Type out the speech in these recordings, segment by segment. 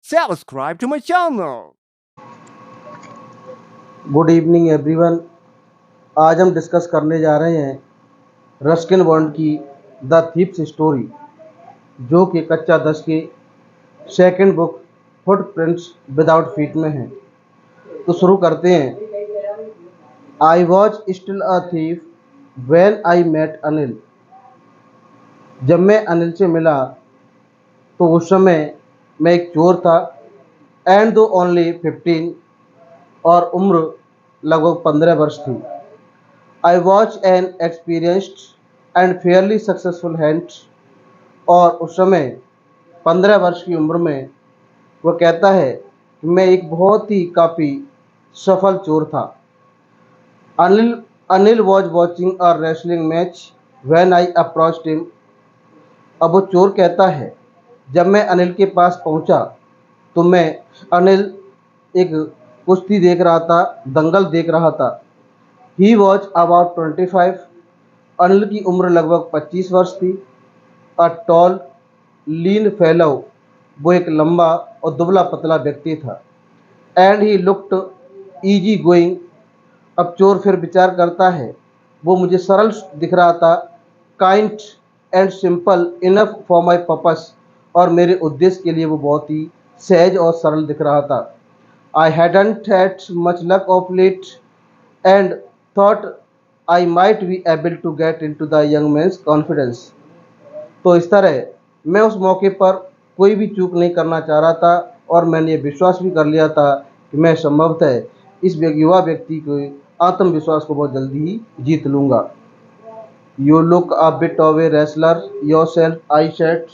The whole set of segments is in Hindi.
subscribe to my channel. Good evening everyone. आज हम डिस्कस करने जा रहे हैं रस्किन बॉन्ड की द थीप्स स्टोरी, जो कि कच्चा 10 की second book footprints without feet में है। तो शुरू करते हैं। I was still a thief when I met Anil. जब मैं अनिल से मिला तो उस समय मैं एक चोर था। एंड दो ओनली 15 और उम्र लगभग 15 वर्ष थी। I watch an experienced and Fairlie successful hand. और उस समय 15 वर्ष की उम्र में वह कहता है कि मैं एक बहुत ही काफ़ी सफल चोर था। Anil Anil was watching a wrestling match when I approached him. अब वो चोर कहता है, जब मैं अनिल के पास पहुंचा तो मैं अनिल एक कुश्ती देख रहा था, दंगल देख रहा था। He was about 25। अनिल की उम्र लगभग 25 वर्ष थी। अ टॉल लीन फेलो, वो एक लंबा और दुबला पतला व्यक्ति था। And he looked easy going. अब चोर फिर विचार करता है, वो मुझे सरल दिख रहा था। Kind and simple enough for my purpose, और मेरे उद्देश्य के लिए वो बहुत ही सहज और सरल दिख रहा था। I hadn't had much luck of late and thought I might be able to get into the young man's confidence. तो इस तरह मैं उस मौके पर कोई भी चूक नहीं करना चाह रहा था, और मैंने ये विश्वास भी कर लिया था कि मैं संभवतः इस युवा व्यक्ति के आत्मविश्वास को बहुत जल्दी ही जीत लूँगा। You look a bit of a wrestler yourself, I said.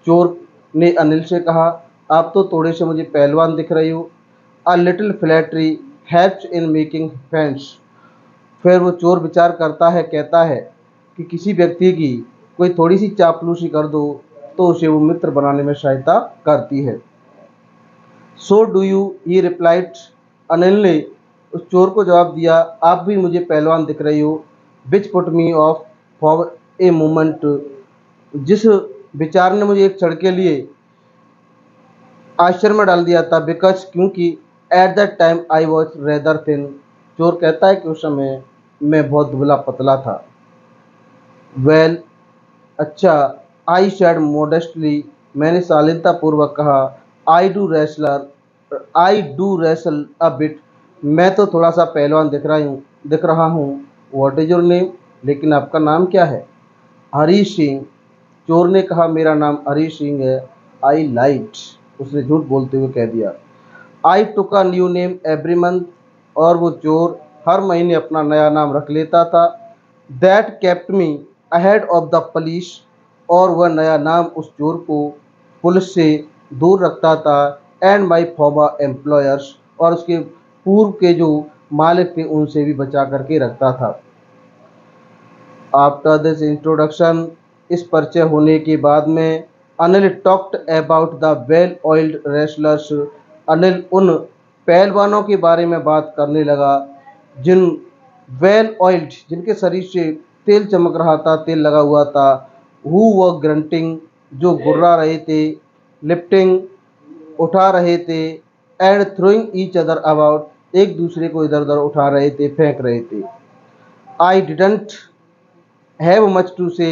चोर ने अनिल से कहा, आप तो थोड़े से मुझे पहलवान दिख रही हो। A little flattery helps in making friends. फिर वो चोर विचार करता है, कहता है कि किसी व्यक्ति की कोई थोड़ी सी चापलूसी कर दो तो उसे वो मित्र बनाने में सहायता करती है। So do you, he replied. Anil ने उस चोर को जवाब दिया, आप भी मुझे पहलवान दिख रही हो। Which put me of for a moment. जिस विचार ने मुझे एक क्षण के लिए आश्चर्य में डाल दिया था। बिकॉज, क्योंकि at that time I was rather thin. चोर कहता है कि उस समय मैं बहुत दुबला पतला था। वेल, अच्छा, आई शेड मोडेस्टली। मैंने शालीनतापूर्वक कहा, I do wrestle a bit. मैं तो थोड़ा सा पहलवान दिख रहा हूँ। What is your name? लेकिन आपका नाम क्या है? हरी सिंह। चोर ने कहा, मेरा नाम हरी सिंह है। I lied. उसने झूठ बोलते हुए कह दिया। I took a new name every month. और वो चोर हर महीने अपना नया नाम रख लेता था। That kept me ahead of the police. और वह नया नाम उस चोर को पुलिस से दूर रखता था। एंड माई फॉर्मर एम्प्लॉयर्स, और उसके पूर्व के जो मालिक थे उनसे भी बचा करके रखता था। आफ्टर दिस इंट्रोडक्शन, इस परिचय होने के बाद में Anil talked about the well oiled wrestlers. Anil उन पहलवानों के बारे में बात करने लगा जिन वेल ऑयल्ड, जिनके शरीर से तेल चमक रहा था, तेल लगा हुआ था। हु वर ग्रंटिंग, जो गुर्रा रहे थे। लिफ्टिंग, उठा रहे थे। And throwing each other about, एक दूसरे को इधर उधर उठा रहे थे, फेंक रहे थे। I didn't have much to say.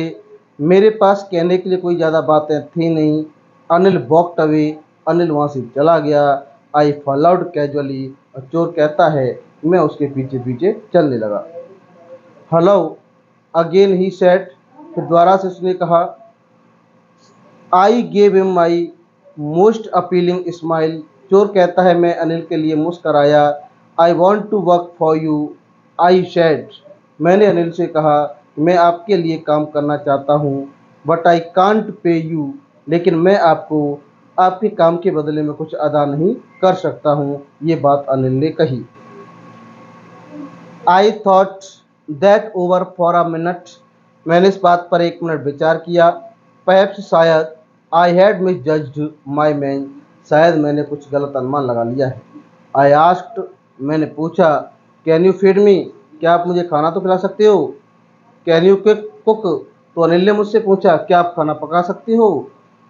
मेरे पास कहने के लिए कोई ज़्यादा बातें थी नहीं। Anil walked away. अनिल वहाँ से चला गया। I followed casually. और चोर कहता है, मैं उसके पीछे पीछे चलने लगा। Hello again, he said. फिर दोबारा से उसने कहा। I gave him my most appealing smile. चोर कहता है, मैं अनिल के लिए मुस्कराया। I want to work for you, I said. मैंने अनिल से कहा, मैं आपके लिए काम करना चाहता हूँ। But I can't pay you, लेकिन मैं आपको आपके काम के बदले में कुछ अदा नहीं कर सकता हूँ। ये बात अनिल ने कही। I thought that over for a minute. मैंने इस बात पर एक मिनट विचार किया। परहैप्स, शायद। I had miss judged my man. शायद मैंने कुछ गलत अनुमान लगा लिया है। आई आस्क्ड, मैंने पूछा। कैन यू फीड मी, क्या आप मुझे खाना तो खिला सकते हो? कैन यू कुक, तो अनिल ने मुझसे पूछा, क्या आप खाना पका सकते हो?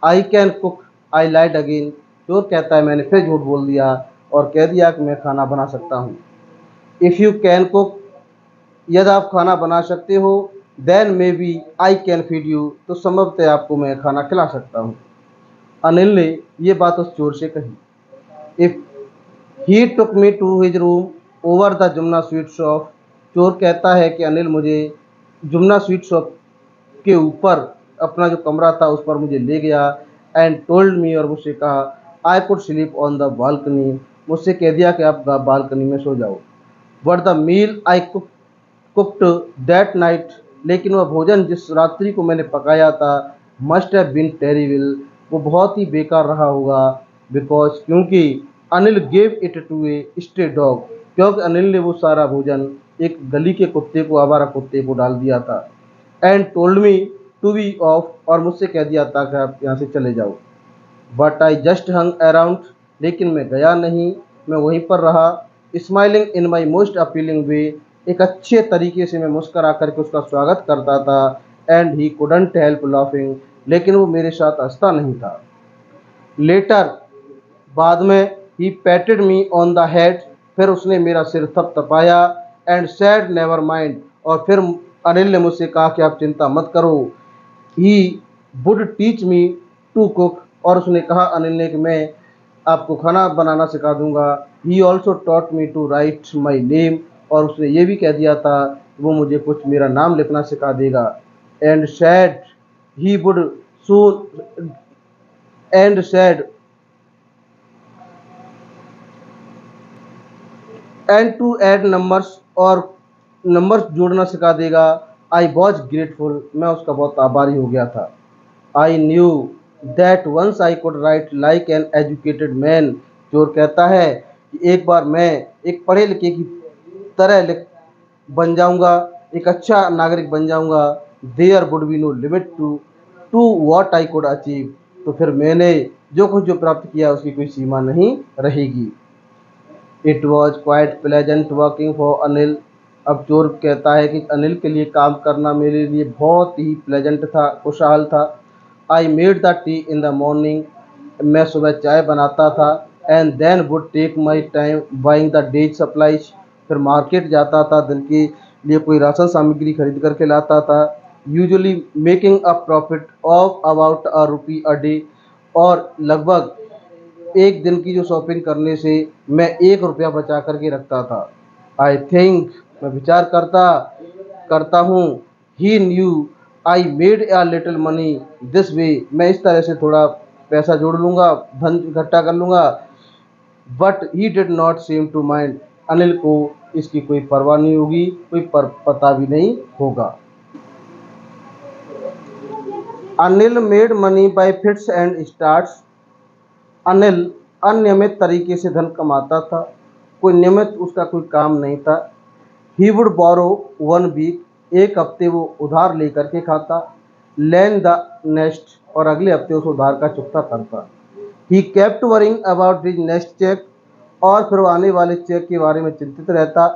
I can cook, I lied again. चोर कहता है मैंने फिर झूठ बोल दिया और कह दिया कि मैं खाना बना सकता हूँ। इफ़ यू कैन कुक, यदि आप खाना बना सकते हो, then maybe I can feed you, तो संभवतः आपको मैं खाना खिला सकता हूँ। अनिल ने ये बात उस चोर से कही। If he took me to his room over the Jumna sweet shop, चोर कहता है कि अनिल मुझे जुमना स्वीट शॉप के ऊपर अपना जो कमरा था उस पर मुझे ले गया। एंड टोल्ड मी, और मुझसे कहा, I could sleep on the balcony, मुझसे कह दिया कि आप बालकनी में सो जाओ। But the meal I cooked that night, लेकिन वह भोजन जिस रात्रि को मैंने पकाया था, मस्ट हैव बीन टेरिबल, वो बहुत ही बेकार रहा होगा। बिकॉज, क्योंकि Anil gave it to a stray dog, क्योंकि अनिल ने वो सारा भोजन एक गली के कुत्ते को, आवारा कुत्ते को डाल दिया था। And told me to be off, और मुझसे कह दिया था कि आप यहाँ से चले जाओ। But I just hung around, लेकिन मैं गया नहीं, मैं वहीं पर रहा। Smiling in my most appealing way, एक अच्छे तरीके से मैं मुस्करा करके उसका स्वागत करता था। And he couldn't help laughing, लेकिन वो मेरे साथ हंसता नहीं था। लेटर, बाद में, he patted me on the head, फिर उसने मेरा सिर थपथपाया। एंड सैड नेवर माइंड, और फिर अनिल ने मुझसे कहा कि आप चिंता मत करो। He would teach me to cook, और उसने कहा अनिल ने कि मैं आपको खाना बनाना सिखा दूंगा। He also taught me to write my name, और उसने ये भी कह दिया था वो मुझे कुछ मेरा नाम लिखना सिखा देगा। And said he would soon and said and to add numbers, और नंबर्स जोड़ना सिखा देगा। आई वॉज ग्रेटफुल, मैं उसका बहुत आभारी हो गया था। I knew that once I could write like an educated man, चोर कहता है कि एक बार मैं एक पढ़े लिखे की तरह बन जाऊंगा, एक अच्छा नागरिक बन जाऊंगा। There would be no limit to what I could achieve, तो फिर मैंने जो कुछ जो प्राप्त किया उसकी कोई सीमा नहीं रहेगी। It was quite pleasant working for Anil, अब चोर कहता है कि अनिल के लिए काम करना मेरे लिए बहुत ही प्लेजेंट था, खुशहाल था। I made the tea in the morning, मैं सुबह चाय बनाता था। And then would take my time buying the day's supplies, फिर मार्केट जाता था, दिन के लिए कोई राशन सामग्री खरीद करके लाता था। Usually making a profit of about a rupee a day, और लगभग एक दिन की जो शॉपिंग करने से मैं 1 रुपया बचा करके रखता था। आई थिंक, मैं विचार करता करता हूँ, he knew I made a little money this way, मैं इस तरह से थोड़ा पैसा जोड़ लूँगा, धन इकट्ठा कर लूँगा। But he did not seem to mind, Anil को इसकी कोई परवाह नहीं होगी, कोई पता भी नहीं होगा। Anil made money by fits and starts, Anil अनियमित तरीके से धन कमाता था, कोई नियमित उसका कोई काम नहीं था। ही वुड बोरो 1 वीक, एक हफ्ते वो उधार लेकर के खाता। लैंड द नेक्स्ट, और अगले हफ्ते उस उधार का चुकता करता। He kept worrying about his next cheque, और फिर वो आने वाले चेक के बारे में चिंतित रहता।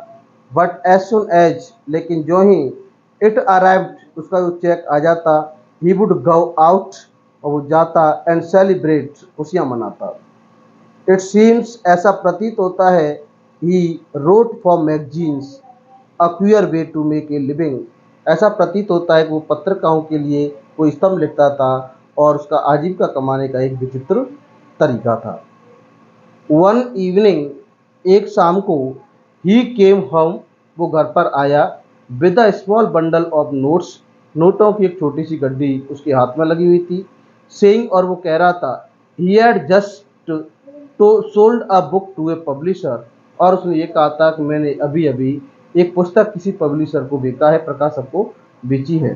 बट एज सुन एज, लेकिन जो ही इट अराइव्ड, उसका जो चेक आ जाता, ही वुड गो आउट, और वो जाता। एंड सेलिब्रेट, खुशियाँ मनाता। इट सीम्स, ऐसा प्रतीत होता है, he wrote for magazines a queer way to make a living, ऐसा प्रतीत होता है कि वो पत्रिकाओं के लिए कोई स्तंभ लिखता था, और उसका आजीविका कमाने का एक विचित्र तरीका था। वन इवनिंग, एक शाम को, ही केम होम, वो घर पर आया। With a small bundle of notes, नोटों की एक छोटी सी गड्डी उसके हाथ में लगी हुई थी। सेइंग, और वो कह रहा था, he had just to sold a book to a publisher, और उसने ये कहा था कि मैंने अभी अभी एक पुस्तक किसी पब्लिशर को बेचा है, प्रकाशक को बेची है।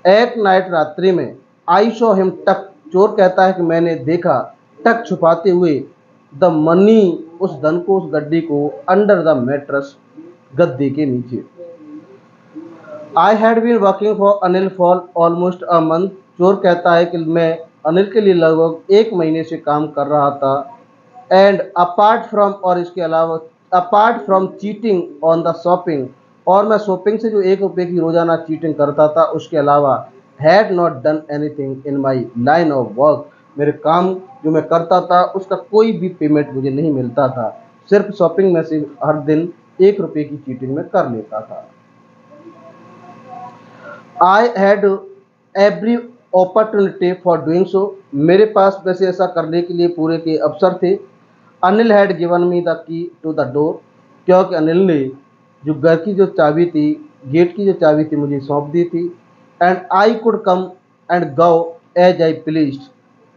एट नाइट, रात्रि में, आई शो हिम टक, चोर कहता है कि मैंने देखा टक छुपाते हुए, द मनी, उस धन को, उस गड्डी को, अंडर द मैट्रेस, गद्दे के नीचे। I had been working for Anil for almost a month, चोर कहता है कि मैं अनिल के लिए लगभग 1 महीने से काम कर रहा था। एंड अपार्ट फ्रॉम, और इसके अलावा, apart from cheating on the shopping, और मैं शॉपिंग से जो 1 रुपये की रोजाना चीटिंग करता था उसके अलावा, had not done anything in my line of work, मेरे काम जो मैं करता था उसका कोई भी पेमेंट मुझे नहीं मिलता था, सिर्फ शॉपिंग में से हर दिन 1 रुपये की चीटिंग में कर लेता था। I had every opportunity for doing so, मेरे पास वैसे ऐसा करने के लिए पूरे के अवसर थे। Anil had given me the key to the door, क्योंकि अनिल ने जो घर की जो चाबी थी, गेट की जो चाबी थी, मुझे सौंप दी थी। And I could come and go as I pleased,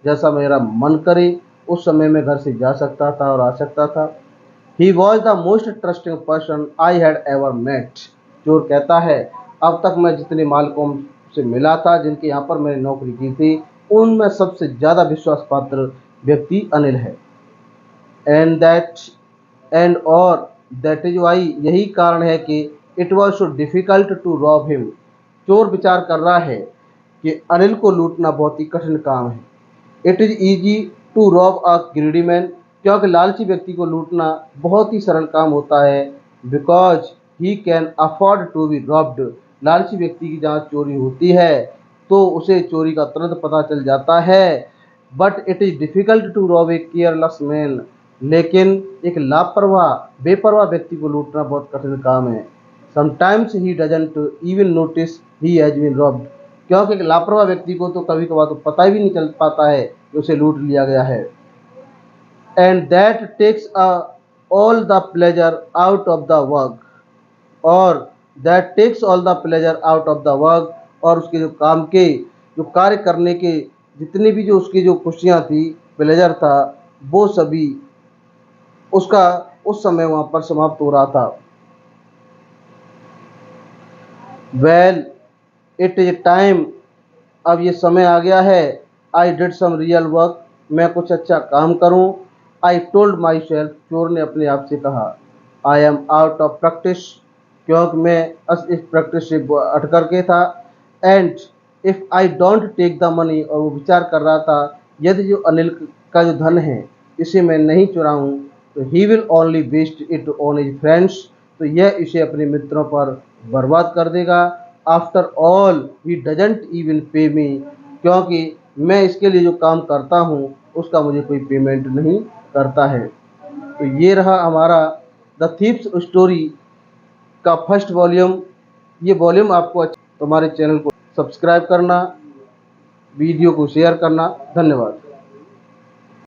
जैसा मेरा मन करे उस समय में घर से जा सकता था और आ सकता था। He was the most trusting person I had ever met, चोर कहता है अब तक मैं जितने मालिकों से मिला था, जिनके यहाँ पर मैंने नौकरी की थी, उनमें सबसे ज़्यादा विश्वास पात्र व्यक्ति अनिल है। एंड और दैट इज वाई, यही कारण है कि it was so difficult to rob him, चोर विचार कर रहा है कि अनिल को लूटना बहुत ही कठिन काम है। It is easy to rob a greedy man, क्योंकि लालची व्यक्ति को लूटना बहुत ही सरल काम होता है। Because he can afford to be robbed, लालची व्यक्ति की जहाँ चोरी होती है तो उसे चोरी का तुरंत पता चल जाता है। But it is difficult to rob a careless man, लेकिन एक लापरवाह बेपरवाह व्यक्ति को लूटना बहुत कठिन काम है। Sometimes he doesn't even notice he has been robbed, क्योंकि एक लापरवाह व्यक्ति को तो कभी कभार तो पता भी नहीं चल पाता है कि उसे लूट लिया गया है। And that takes all the pleasure out of the work, और that takes all the pleasure out of the work, और उसके जो काम के जो कार्य करने के जितनी भी जो उसकी जो खुशियाँ थी, प्लेजर था, वो सभी उसका उस समय वहाँ पर समाप्त हो रहा था। वेल इट इज टाइम, अब ये समय आ गया है। I did some real work, मैं कुछ अच्छा काम करूं। आई टोल्ड माई सेल्फ, चोर ने अपने आप से कहा। I am out of practice, क्योंकि मैं इस प्रैक्टिस से हट करके था। And if I don't take the money, और वो विचार कर रहा था यदि जो अनिल का जो धन है इसे मैं नहीं चुराऊं तो he will only waste it on his friends, तो यह इसे अपने मित्रों पर बर्बाद कर देगा। After all he doesn't even pay me, क्योंकि मैं इसके लिए जो काम करता हूँ उसका मुझे कोई पेमेंट नहीं करता है। तो ये रहा हमारा द थीप्स स्टोरी का फर्स्ट वॉल्यूम। ये वॉल्यूम आपको अच्छा तो हमारे चैनल को सब्सक्राइब करना, वीडियो को शेयर करना। धन्यवाद।